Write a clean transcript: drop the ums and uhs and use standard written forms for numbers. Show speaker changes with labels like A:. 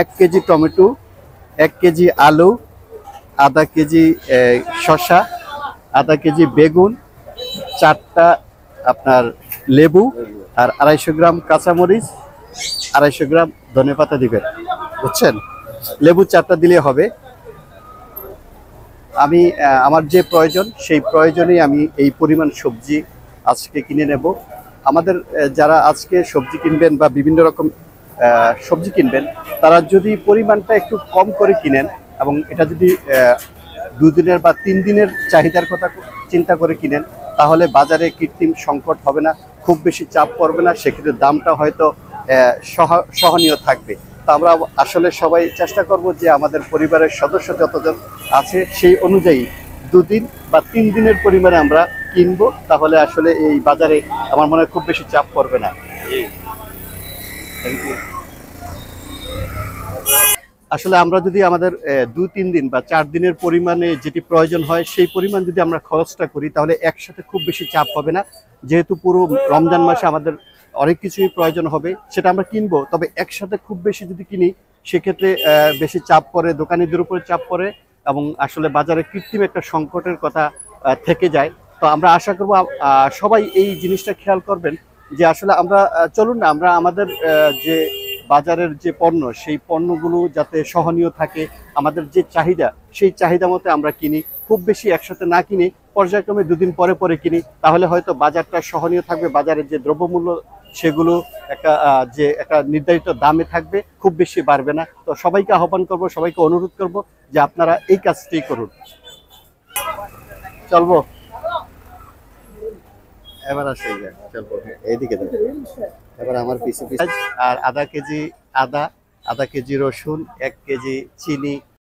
A: 1 KG tomato, 1 KG আলু, আধা KG শসা, আধা কেজি বেগুন, 4টা আপনার লেবু আর 250 গ্রাম কাঁচামরিচ, 250 গ্রাম ধনেপাতা দিবেন। বুঝছেন? লেবু 4টা দিলে হবে। আমি আমার যে প্রয়োজন সেই প্রয়োজনেই আমি এই পরিমাণ সবজি আজকে কিনে নেব। আমাদের যারা আজকে সবজি কিনবেন বা বিভিন্ন রকম সবজি কিনবেন, তারা যদি পরিমাণটা একটু কম করে কিনেন এবং এটা যদি 2 দিনের বা 3 দিনের চাহিদার কথা চিন্তা করে কিনেন, তাহলে বাজারে কৃত্রিম সংকট হবে না, খুব বেশি চাপ পড়বে না, সেক্ষেত্রে দামটা হয়তো সহনীয় থাকবে। তো আমরা আসলে সবাই চেষ্টা করব যে আমাদের পরিবারের সদস্য যতজন আছে সেই অনুযায়ী 2 দিন বা 3 দিনের পরিমাণে আমরা কিনবো, তাহলে আসলে এই বাজারে আমার মনে হয় খুব বেশি চাপ পড়বে না। Thank you. আসলে আমরা যদি আমাদের 2-3 দিন বা 4 দিনের পরিমাণে যেটি প্রয়োজন হয় সেই পরিমাণ যদি আমরা খরচটা করি, তাহলে একসাথে খুব বেশি চাপ হবে না। যেহেতু পুরো রমজান মাসে আমাদের অনেক কিছুই প্রয়োজন হবে, সেটা আমরা কিনবো। তবে একসাথে খুব বেশি যদি কিনি, সেক্ষেত্রে বেশি চাপ পড়ে, দোকানিদের উপরে চাপ পড়ে এবং আসলে বাজারে কৃত্রিম একটা সংকটের কথা থেকে যায়। তো আমরা আশা করব সবাই এই জিনিসটা খেয়াল করবেন যে আসলে আমরা চলুন না আমরা আমাদের যে বাজারের যে পণ্য সেই পণ্যগুলো যাতে সহনীয় থাকে, আমাদের যে চাহিদা সেই চাহিদা মতো আমরা কিনি, খুব বেশি একসাথে না কিনি, পর্যায়ক্রমে 2 দিন পরে পরে কিনি, তাহলে হয়তো বাজারটা সহনীয় থাকবে, বাজারের যে দ্রব্যমূল্য সেগুলো একটা যে একটা নির্ধারিত দামে থাকবে, খুব বেশি বাড়বে না। তো সবাইকে আহ্বান করব, সবাইকে অনুরোধ করব যে আপনারা এই কাজটি করুন। চলবো এবার আসে চলবো এইদিকে এবার আমার পিছু পিছু। আর আধা কেজি আদা, আধা কেজি রসুন, 1 কেজি চিনি,